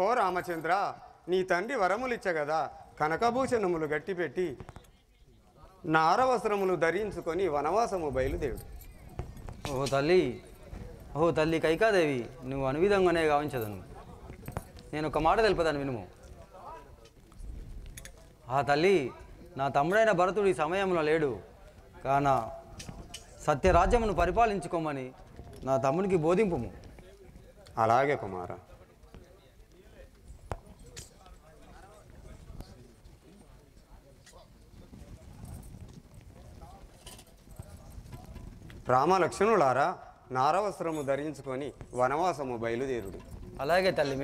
ఓ రామచంద్ర నీ తండ్రి వరములిచ్చ కదా కనకభూషణములు గట్టిపెట్టి నారవస్త్రములు ధరించుకొని వనవాసము బయలుదేరు. ఓ తల్లి కైకాదేవి, నువ్వు అనువిధంగానే గావించదను. నేను ఒక మాట తెలుపుతాను వినుము. ఆ తల్లి నా తమ్ముడైన భరతుడు ఈ సమయంలో లేడు కాన సత్యరాజ్యమును పరిపాలించుకోమని నా తమ్మునికి బోధింపుము. అలాగే కుమార. రామలక్ష్మణులారా నారవస్త్రము ధరించుకొని వనవాసము బయలుదేరుడు. అలాగే తల్లి,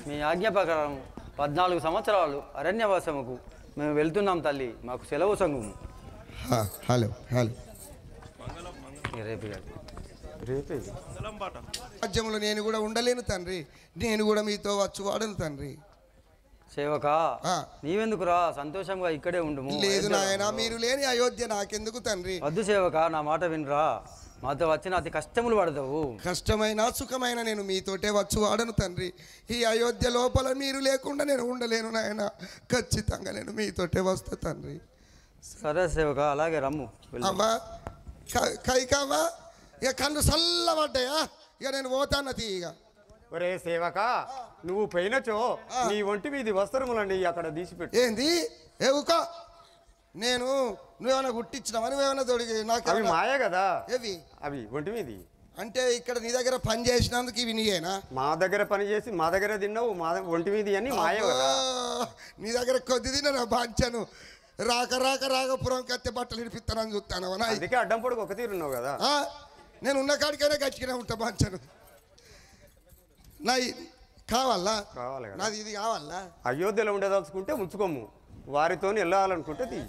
మీ ఆజ్ఞ ప్రకారం 14 సంవత్సరాలు అరణ్యవాసముకు మేము వెళ్తున్నాం తల్లి. మాకు సెలవు సంఘము. హలో హలో రేపు రేపే రాజ్యంలో నేను కూడా ఉండలేను తండ్రి. నేను కూడా మీతో వచ్చువాడను తండ్రి. సేవక నీవెందుకురా, సంతోషంగా ఇక్కడే ఉండుము. లేదు నాయన, మీరు లేని అయోధ్య నాకెందుకు తండ్రి. వద్దు సేవక, నా మాట వినరా. మాతో వచ్చిన అతి కష్టములు పడతావు. కష్టమైన సుఖమైన నేను మీతోటే వచ్చువాడను తండ్రి. ఈ అయోధ్య లోపల మీరు లేకుండా నేను ఉండలేను నాయన. ఖచ్చితంగా నేను మీతోటే వస్తా తండ్రి. సరే సేవక, అలాగే రమ్ము. అమ్మా కైకవ్వా, ఇక కళ్ళు చల్లబడ్డాయా, ఇక నేను పోతాను తీగ. ఒరే సేవక, నువ్వు పోయినచో నీ ఒంటి మీది వస్త్రములండి అక్కడ తీసిపెట్టు. ఏంది ఏవుకో, నేను నువ్వేమైనా గుట్టించినావా, నువ్వేమైనా తోడికి నాకు అవి మాయ కదా. ఏవి అవి ఒంటి మీది అంటే ఇక్కడ నీ దగ్గర పని చేసినందుకు ఇవి నీయేనా? మా దగ్గర పని చేసి మా దగ్గర తిన్నావు, మా ఒంటి మీది అని మాయ కదా. నీ దగ్గర కొద్ది తిన్నా బాంచాను. రాక రాక రాగపురం కత్తి బట్టలు ఇడిపిస్తానని చూస్తాను. అందుకే అడ్డం పొడుగు ఒక తీరున్నావు కదా. నేను ఉన్న కాడికైనా గచ్చిగానే ఉంటా బాంచాను. నా కావాలా? కావాలి కదా. నాది ఇది కావాలా? అయోధ్యలో ఉండదలుచుకుంటే ఉంచుకోము, వారితో వెళ్ళాలనుకుంటే తీ.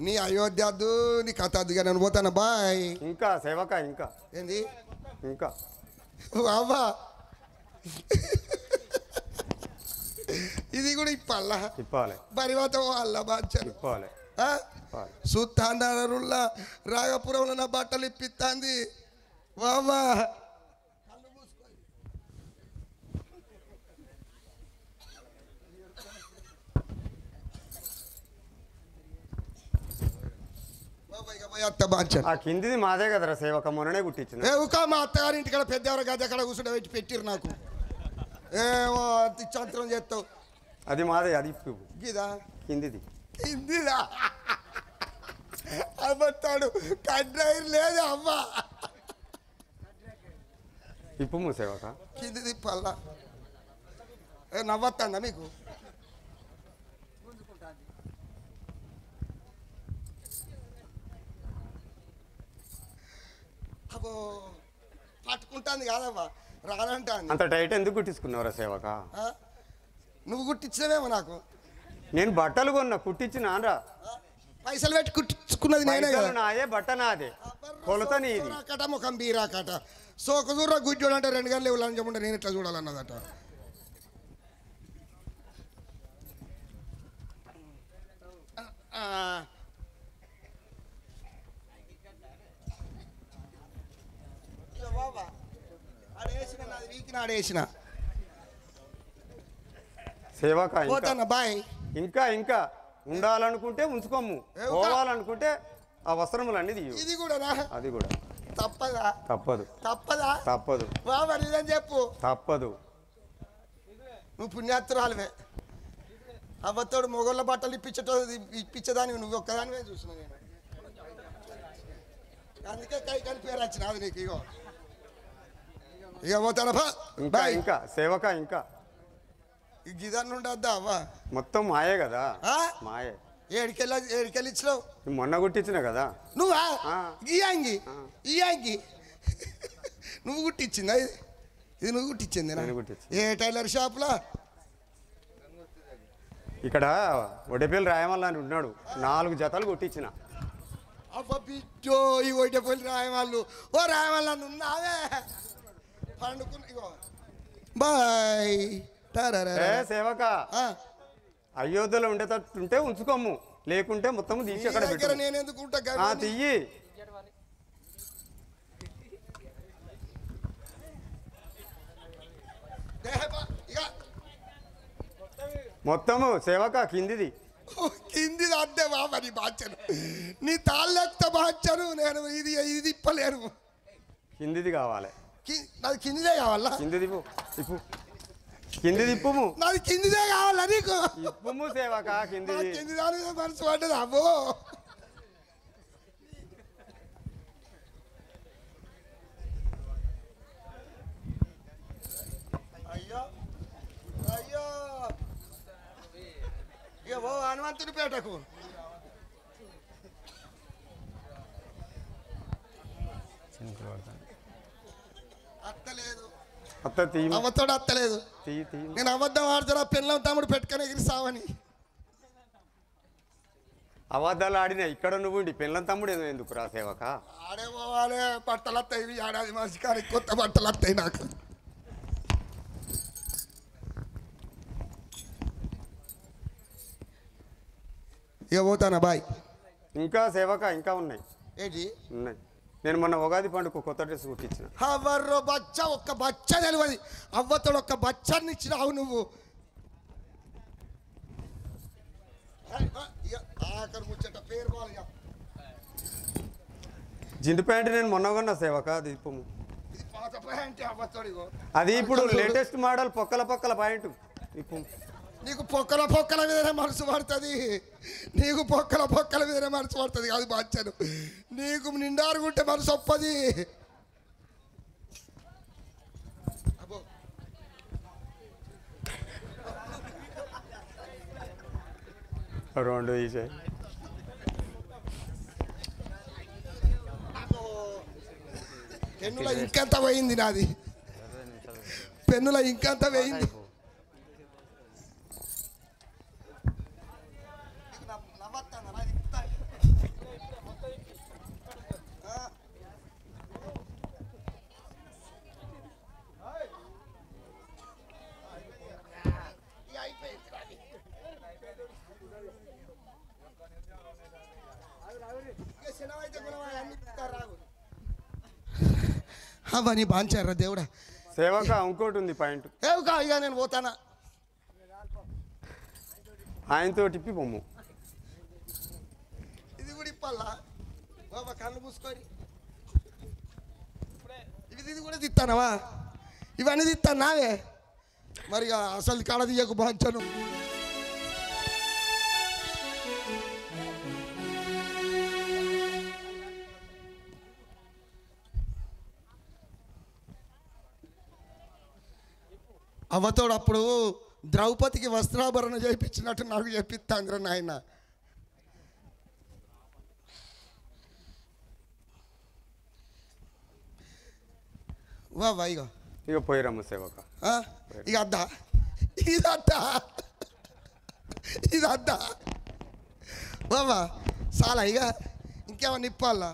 నీ అయోధ్య వద్దు, నీ కథ వద్దుగా, నేను పోతాను. బాయ్. ఇంకా సేవక, ఇంకా ఏంది ఇంకా అవ్వా, ఇది కూడా ఇప్పల్లా ఇప్పాలి బరివాత వాళ్ళ బాధ్యత ఇప్పాలి. సుత్తాండారుల్లా రాగపురంలో నా బట్టలు ఇప్పిస్తాంది. వావా ఆ కిందిది మాదే కదరా సేవక, మొన్ననే కుట్టించిన. మా అత్తగారి ఇంటికాడ పెద్దవారు గది అక్కడ కూర్చుంటే పెట్టి పెట్టిరు నాకు. ఏమో చంత్రం చేస్తావు. అది మాదే, అది గిదా కిందిది. కిందిదా అమ్మతాడు, కండ్రైర్ లేదు అమ్మ. ఇప్పుము సేవక. కిందిది పల్లా నవ్వత్తందా మీకు? అబ్బో పట్టుకుంటాంది కాదవ్వా, రానంటాంది. అంత టైట్ ఎందుకు కుట్టించుకున్నావురా సేవక? నువ్వు కుట్టించినవేమో నాకు. నేను బట్టలు కొన్నా, కుట్టించినారా? పైసలు పెట్టి కుట్టించుకున్నది నేనే కదా. నాయే బట్ట నాదే, కొలత నీది. కట ముఖం బీరాకట సోక దూర గుజ్జోడు అంటే 2 గంటలు ఇవ్వాలని చెప్పండి. నేను ఇట్లా చూడాలన్నదట. ఆడేసిన సేవక పోతాను. బాయ్. ఇంకా ఇంకా ఉండాలనుకుంటే ఉంచుకోము, పోవాలనుకుంటే ఆ వస్త్రములన్నీ తీయు. ఇది కూడా అది కూడా తప్పదా? తప్పదు. తప్పదా? తప్పదు. బాబా నిజం చెప్పు. తప్పదు. నువ్వు పుణ్యాత్తురాలివే. అవ్వతోడు మొగోళ్ళ బట్టలు ఇప్పించేదాన్ని నువ్వు ఒక్కదానివే చూసిన నేను. అందుకే కై కలిపి వచ్చిన అది నీకు. ఇగో ఇక పోతానప్పా. ఇంకా ఇంకా సేవక, ఇంకా గిదాన్ని ఉండద్దా అవ్వా? మొత్తం మాయే కదా. మాయే. ఏడికెళ్ళి ఇచ్చినావు? మొన్న కుట్టించిన కదా. నువ్వా? ఇయాంగి ఇయాంగి నువ్వు కుట్టించిందా? ఇది నువ్వు కుట్టించింది. ఏ టైలర్ షాప్లో? ఇక్కడ ఒడేపల్లి రాయమల్ల అని ఉన్నాడు 4 జతలు కొట్టించిన. అబ్బ బిడ్డో ఈ ఒడేపల్లి రాయమాళ్ళు ఓ రాయమల్ల ఉన్నావే పండుకున్న ఇగో బాయ్ సేవక అయోధ్యలో ఉండేటట్టుంటే ఉంచుకోము, లేకుంటే మొత్తం తీసి అక్కడ దగ్గర నేను ఎందుకు ఉంటా తీయి. మొత్తము సేవక కిందిది అద్దే బాబా నీ బాధ్యను నీ తాళ్ళెక్త బాధ్యను నేను ఇది ఇప్పలేను. కిందిది కావాలి, నాది కిందిదే కావాలా? కిందిది ఇప్పు, కిందిది ఇప్పుము. నాది కిందిదే కావాలా నీకు? ఇప్పుము సేవక కిందిది. కింది దాని మనసు పడ్డది అబ్బో. అయ్యో అయ్యో ఇక ఓ హనుమంతుని పేటకు అత్తలేదు, అవ్వతోడు అత్తలేదు. నేను అబద్ధం ఆడుతున్నా పిల్లం తమ్ముడు పెట్టుకొని ఎగిరిస్తావని. అబద్ధాలు ఆడినా ఇక్కడ నువ్వు పిల్లం తమ్ముడు ఎందుకు రా సేవక? ఆడే పోవాలి, బట్టలు వస్తాయి ఏడాది మనిషి కానీ కొత్త బట్టలు వస్తాయి నాకు. ఇక పోతానా బాయ్. ఇంకా సేవక ఇంకా ఉన్నాయి. ఏంటి ఉన్నాయి? నేను మొన్న ఉగాది పండుగ కొత్త డ్రెస్ కుట్టించిన. అవ్వర్రో బచ్చ ఒక్క బచ్చ తెలియదు, అవ్వతోడు ఒక్క బచ్చాన్ని ఇచ్చినావు నువ్వు. ఆఖరి ముచ్చట పేరు బాగా జిండు ప్యాంట్ నేను మొన్న కొన్నా సేవక, అది ఇప్పుము. ఇది పాత ప్యాంట్ అవ్వతోడిగో, అది ఇప్పుడు లేటెస్ట్ మోడల్ పొక్కల ప్యాంటు ఇప్పు. నీకు పొక్కల మీదనే మనసు పడుతుంది, నీకు పొక్కల మీదనే మనసు పడుతుంది కాదు బాధ్యను. నీకు నిండారుగుంటే మనసు ఒప్పది. అబ్బో రెండు తీసే పెన్నుల ఇంకెంత పోయింది నాది, పెన్నుల ఇంకెంత పోయింది. అవన్నీ బాంచారా దేవుడా. సేవక ఇంకోటి ఉంది పాయింట్. ఏవుకా ఇక నేను పోతానా, ఆయనతో టిప్పి పొమ్ము. ఇది కూడా ఇప్పల్లా బాబా, కళ్ళు మూసుకొని ఇది కూడా తిత్తానవా? ఇవన్నీ తిత్తాను నావే మరి. అసలు కాడ తీయకు బాంచను. అవ్వతోడు అప్పుడు ద్రౌపదికి వస్త్రాభరణ చేయించినట్టు నాకు చెప్పిస్తాంద్ర నాయన. వా ఇక పోయిరమ్మ సేవక. ఇక అద్దా ఇది బాబా చాలా. ఇక ఇంకేమన్నా ఇప్పాలా?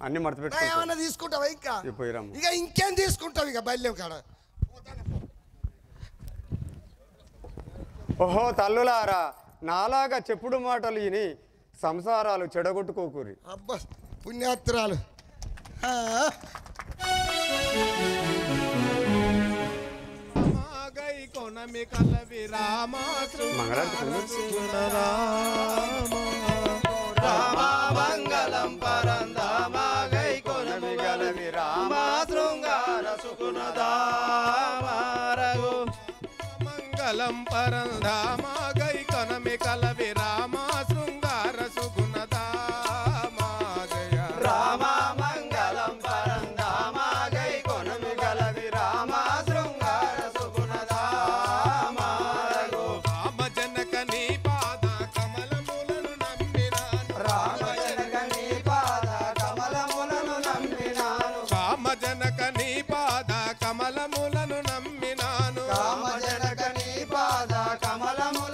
అన్ని మడత పెట్టి ఏమన్నా తీసుకుంటావా? ఇంకా ఇక ఇంకేం తీసుకుంటావు? ఇక బయలుదేవు కాడ. ఓహో తల్లులారా, నాలాగా చెప్పుడు మాటలు విని సంసారాలు చెడగొట్టుకోకూరి. అబ్బా పుణ్యాత్రాలు. మంగళం పరందామాగై కొనమి గలవి రామ శృంగార సుకునదామారగు. మంగళం పరందామాగై కొనమి కలవి రామ శృంగార సుగుణదామాగయ. రామ మంగళం పరందామాగై కొనమి గలవి రామ శృంగార సుగుణదామారగు. రామ జనక నీ పాద కమలములను నమ్మినాను. రామ జనక నీ పాద కమలములను నమ్మినాను. రామ జనక నీ పాద కమలములను నమ్మినాను. రామ జనక నీ పాద కమలము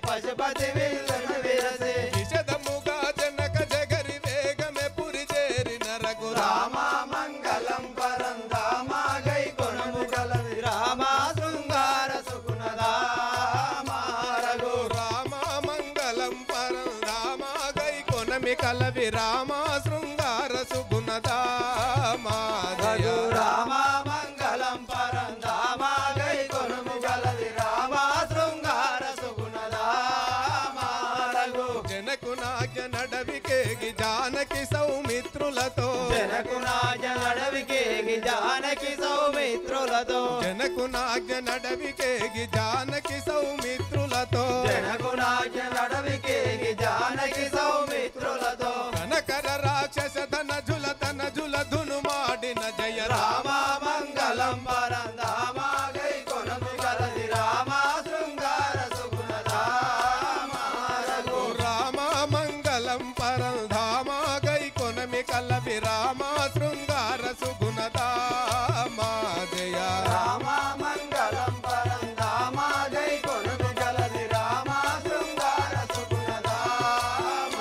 పశుపతి విల్లును విరసి విషదముగా జనక జగరి వేగమే పురి చేరిన రఘురామ రామ మంగళం పరంధామ గై కొనుము గలది రామ శృంగార సుగుణధామ రఘు రామ మంగళం పరంధామ గై కొనమి కలవి రామ శృంగార సుగుణధామ రఘు రామ మంగళం పరంధామ గై కొనుము గలది రామ శృంగార సుగుణధామ రఘు జనకునాజ్ఞ నడవికేగి జానకి సౌమిత్రులతో జనకునాజ నడవికేగి జానకి సౌమిత్రులతో జనకునాజ్ఞ నడవికేగి జానకి సౌమిత్రులతో జనకునాజ నడవికేగి జానకి సౌమిత్రులతో కనకర రాక్షస ధనజుల ధును మాడిన జయ రామ మంగళం పరంధామ గై కొనుము గలది రామ శృంగార సుగుణధామ రఘు రామ మంగళం పరంధామ గై కొనమి కలవి రామ శృంగార సుగుణధామ జయ రామ మంగళం పరంధామ గై కొనుము గలది రామ శృంగార సుగుణధామ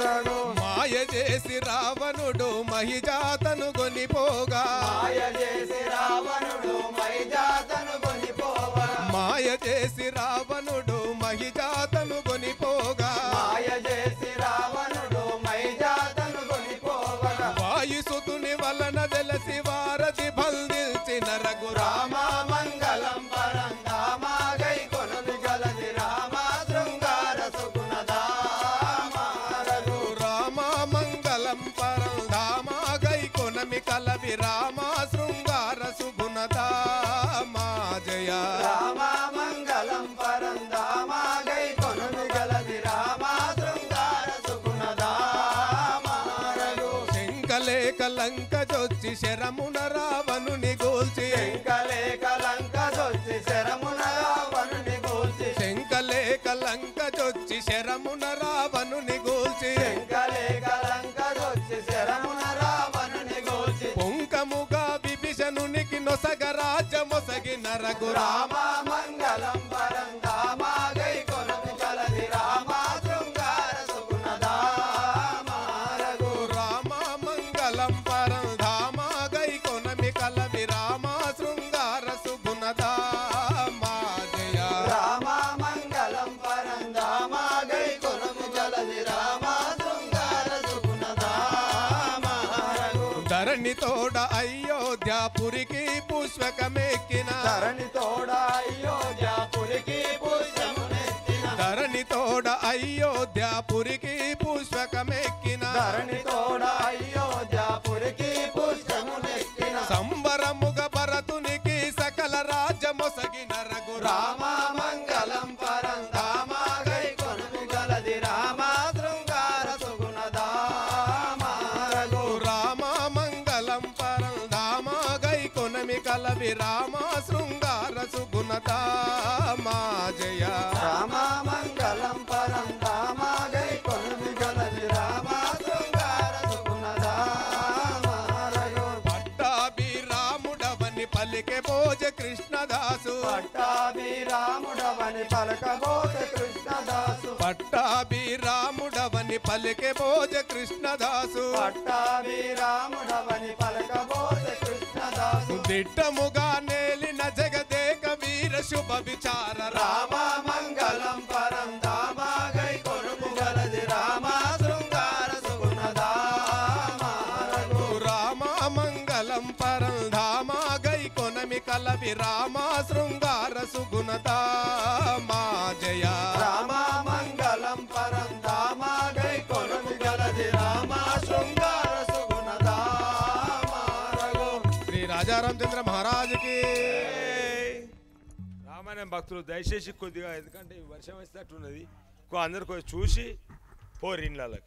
రఘు మాయ చేసి రావణుడు మహిజాతను గొనిపోగా మాయ చేసి రావణుడు మైజాతను కొనిపోగా మాయ చేసి రావణుడు మహిజాతను గొనిపోగా మాయ చేసి రావణుడు మైజాతను కొనిపోగా వాయుసుతుని వలన వెలసి వారధి బంధించిన రఘురామ రామ మంగళం పరంధామ గై కొనుము గలది రామ శృంగార సుగుణధామ రఘు రామ మంగళం పరంధామ గై కొనమి కలవి రామ శృంగార సుగుణధామ జయ రామ మంగళం పరంధామ గై కొనుము గలది రామ శృంగార సుగుణధామ రఘు శంకలే కలంక జొచ్చి శరమున రావణుని గోల్చి శంకలే కలంక దొచ్చి శరమున రావణుని గోల్చి శంకలే కలంక జొచ్చి శరమున రావణుని గోల్చి శంకలే కలంక దొచ్చి శరమున రావణుని గోల్చి పొంకముగా విభీషణునికి నొసగ రాజ్యమొసగిన రఘురామ రామ మంగళం పరంధామ గై కొనుము గలది రామ శృంగార సుగుణధామ రఘు రామ మంగళం పరంధామ గై కొనమి కలవి రామ శృంగార సుగుణధామ జయ రామ మంగళం పరంధామ గై కొనుము గలది రామ శృంగార సుగుణధామ రఘు ధరణి తోడ అయోధ్యాపురికి పుష్పకమెక్కిన ధరణి తోడ అయోధ్యాపురికి పుష్పమునెత్తిన ధరణి తోడ అయోధ్యాపురికి పుష్పకమెక్కిన ధరణి తోడ అయోధ్యాపురికి పుష్పమునెత్తిన సంబరముగ భరతునికి సకల రాజ్యమొసగిన రఘురామ రామ మంగళం పరంధామ గై కొనుము గలది రామ శృంగార సుగుణధామ రఘు రామ మంగళం పరంధామ గై కొనమి కలవి రామ శృంగార సుగుణధామ జయ రామ మంగళం పరంధామ గై కొనుము గలది రామ శృంగార సుగుణధామ రఘు పట్టాభిరాముడవని పలికే భోజ కృష్ణదాసు పట్టాభిరాముడవని పలకబోతే కృష్ణదాసు పట్టాభిరాముడవని పలికే భోజ కృష్ణదాసు పట్టాభిరాముడవని పలకబోతే కృష్ణదాసు దిట్టముగా నేలిన జగదేక వీర శుభ విచార రామ మంగళం పరంధామ గై కొనుము గలది రామ శృంగార సుగుణధామ రఘు రామ మంగళం పరంధామ గై కొనమి కలవి రామ శృంగార సుగుణధామ జయ రామ మంగళం పరంధామ గై కొనుము గలది రామ శృంగార సుగుణధామ రఘు శ్రీ రాజారామచంద్ర మహారాజుకి రామాయణం భక్తులు దయచేసి కొద్దిగా ఎందుకంటే వర్షం వేసేటట్టున్నది అందరు కొంచెం చూసి పోరు ఇళ్ళకి